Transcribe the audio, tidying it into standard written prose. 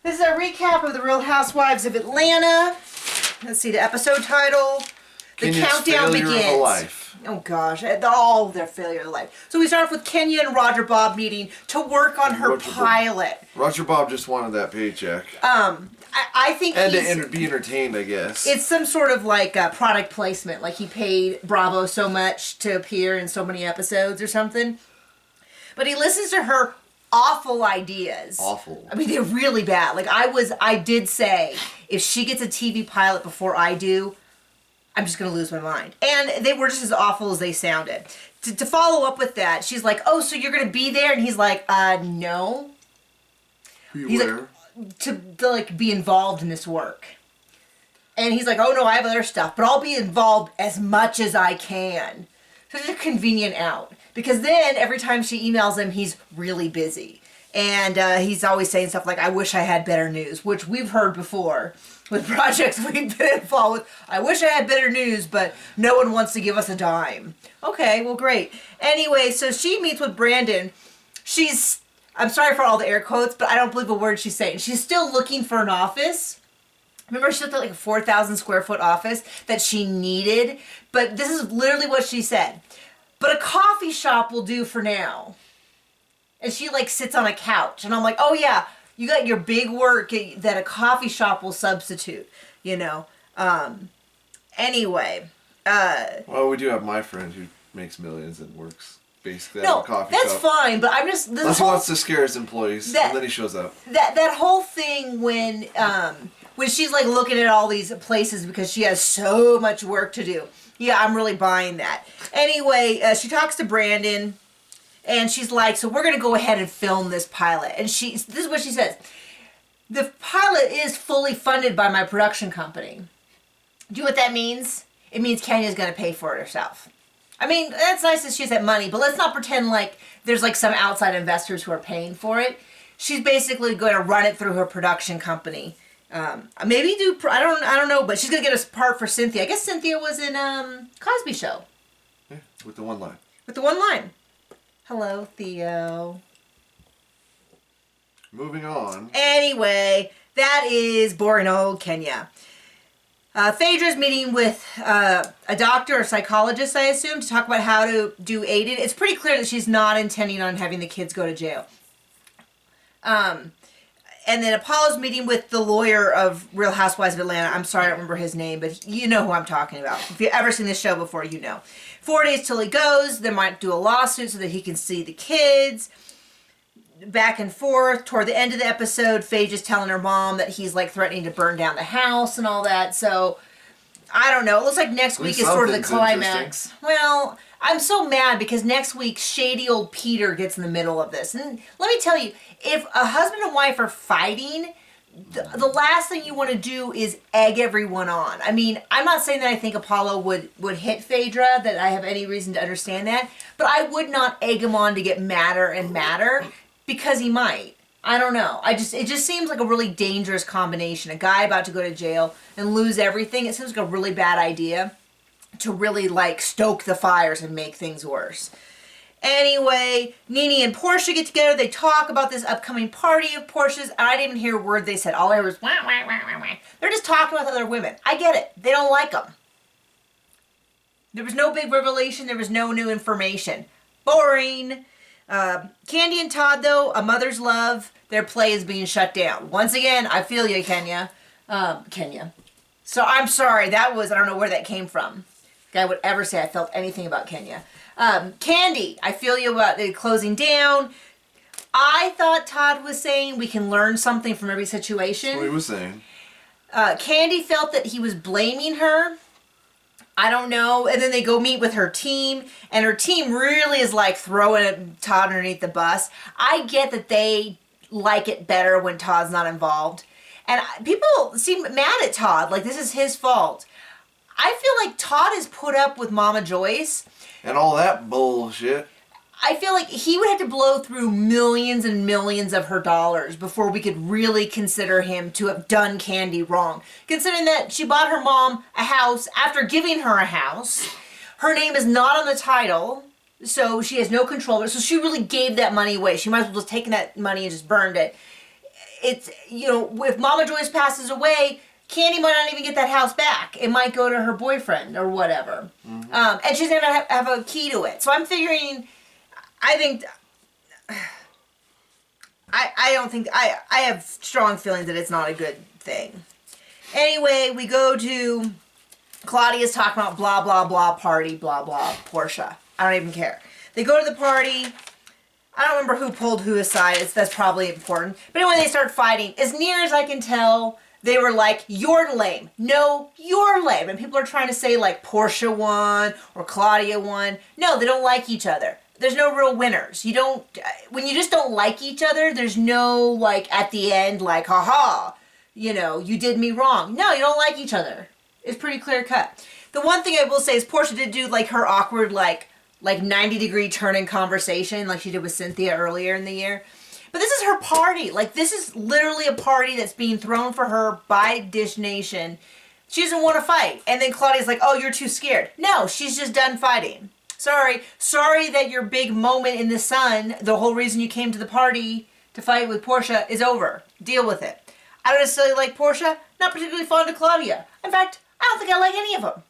This is a recap of the Real Housewives of Atlanta. Let's see the episode title. The Kenya's countdown failure begins. Of a life. Oh gosh, all their failure of life. So we start off with Kenya and Roger Bob meeting to work on her pilot. Roger Bob just wanted that paycheck. I think and to be entertained, I guess. It's some sort of like product placement. Like he paid Bravo so much to appear in so many episodes or something. But he listens to her awful ideas. Awful. I mean, they're really bad. Like I did say, if she gets a TV pilot before I do, I'm just going to lose my mind. And they were just as awful as they sounded. To follow up with that, she's like, oh, so you're going to be there? And he's like, no. He's like, to like be involved in this work. And he's like, oh no, I have other stuff, but I'll be involved as much as I can. Such a convenient out. Because then every time she emails him, he's really busy. And he's always saying stuff like, I wish I had better news, which we've heard before with projects we've been involved with. I wish I had better news, but no one wants to give us a dime. Okay, well, great. Anyway, so she meets with Brandon. I'm sorry for all the air quotes, but I don't believe a word she's saying. She's still looking for an office. Remember, she looked at like a 4,000 square foot office that she needed. But this is literally what she said. But a coffee shop will do for now. And she like sits on a couch. And I'm like, oh yeah, you got your big work that a coffee shop will substitute, you know. Anyway. Well, we do have my friend who makes millions and works basically at a coffee shop. No, that's fine, but I'm just... Unless he wants to scare his employees, and then he shows up. That whole thing when she's like looking at all these places because she has so much work to do. Yeah, I'm really buying that. Anyway, she talks to Brandon, and she's like, so we're going to go ahead and film this pilot. And this is what she says. The pilot is fully funded by my production company. Do you know what that means? It means Kenya's going to pay for it herself. I mean, that's nice that she has that money, but let's not pretend like there's like some outside investors who are paying for it. She's basically going to run it through her production company. Maybe I don't know, but she's gonna get a part for Cynthia. I guess Cynthia was in Cosby Show. Yeah, with the one line. With the one line. Hello, Theo. Moving on. Anyway, that is boring old Kenya. Phaedra's meeting with a doctor or psychologist, I assume, to talk about how to do aided. It's pretty clear that she's not intending on having the kids go to jail. And then Apollo's meeting with the lawyer of Real Housewives of Atlanta. I'm sorry, I don't remember his name, but you know who I'm talking about. If you've ever seen this show before, you know. 4 days till he goes. They might do a lawsuit so that he can see the kids. Back and forth. Toward the end of the episode, Faye is telling her mom that he's like threatening to burn down the house and all that. So, I don't know. It looks like next week is sort of the climax. Well, I'm so mad because next week, shady old Peter gets in the middle of this. And let me tell you, if a husband and wife are fighting, the last thing you want to do is egg everyone on. I mean, I'm not saying that I think Apollo would hit Phaedra, that I have any reason to understand that, but I would not egg him on to get madder and madder because he might. I don't know. It just seems like a really dangerous combination. A guy about to go to jail and lose everything. It seems like a really bad idea to really like stoke the fires and make things worse. Anyway, Nene and Portia get together. They talk about this upcoming party of Portia's. I didn't hear a word they said. All I heard was wah, wah, wah, wah, wah. They're just talking with other women. I get it. They don't like them. There was no big revelation. There was no new information. Boring. Candy and Todd, though, a mother's love. Their play is being shut down. Once again, I feel you, Kenya. Kenya. So I'm sorry. I don't know where that came from. Guy would ever say I felt anything about Kenya. Candy, I feel you about the closing down. I thought Todd was saying we can learn something from every situation. That's what he was saying. Candy felt that he was blaming her. I don't know. And then they go meet with her team, and her team really is like throwing Todd underneath the bus. I get that they like it better when Todd's not involved. And people seem mad at Todd, like this is his fault. I feel like Todd has put up with Mama Joyce. And all that bullshit. I feel like he would have to blow through millions and millions of her dollars before we could really consider him to have done Candy wrong. Considering that she bought her mom a house after giving her a house. Her name is not on the title, so she has no control over it. So she really gave that money away. She might as well just taken that money and just burned it. it's, you know, if Mama Joyce passes away, Candy might not even get that house back. It might go to her boyfriend or whatever. Mm-hmm. And she's going to have a key to it. So I'm figuring, I think, I don't think, I have strong feelings that it's not a good thing. Anyway, we go to Claudia's talking about blah, blah, blah, party, blah, blah, Portia. I don't even care. They go to the party. I don't remember who pulled who aside. That's probably important. But anyway, they start fighting. As near as I can tell, they were like, you're lame. No, you're lame. And people are trying to say like Portia won or Claudia won. No, they don't like each other. There's no real winners. You don't, when you just don't like each other, there's no like at the end like, haha, you know, you did me wrong. No, you don't like each other. It's pretty clear cut. The one thing I will say is Portia did do like her awkward like 90-degree turn in conversation like she did with Cynthia earlier in the year. But this is her party. Like, this is literally a party that's being thrown for her by Dish Nation. She doesn't want to fight. And then Claudia's like, oh, you're too scared. No, she's just done fighting. Sorry. Sorry that your big moment in the sun, the whole reason you came to the party to fight with Portia, is over. Deal with it. I don't necessarily like Portia. Not particularly fond of Claudia. In fact, I don't think I like any of them.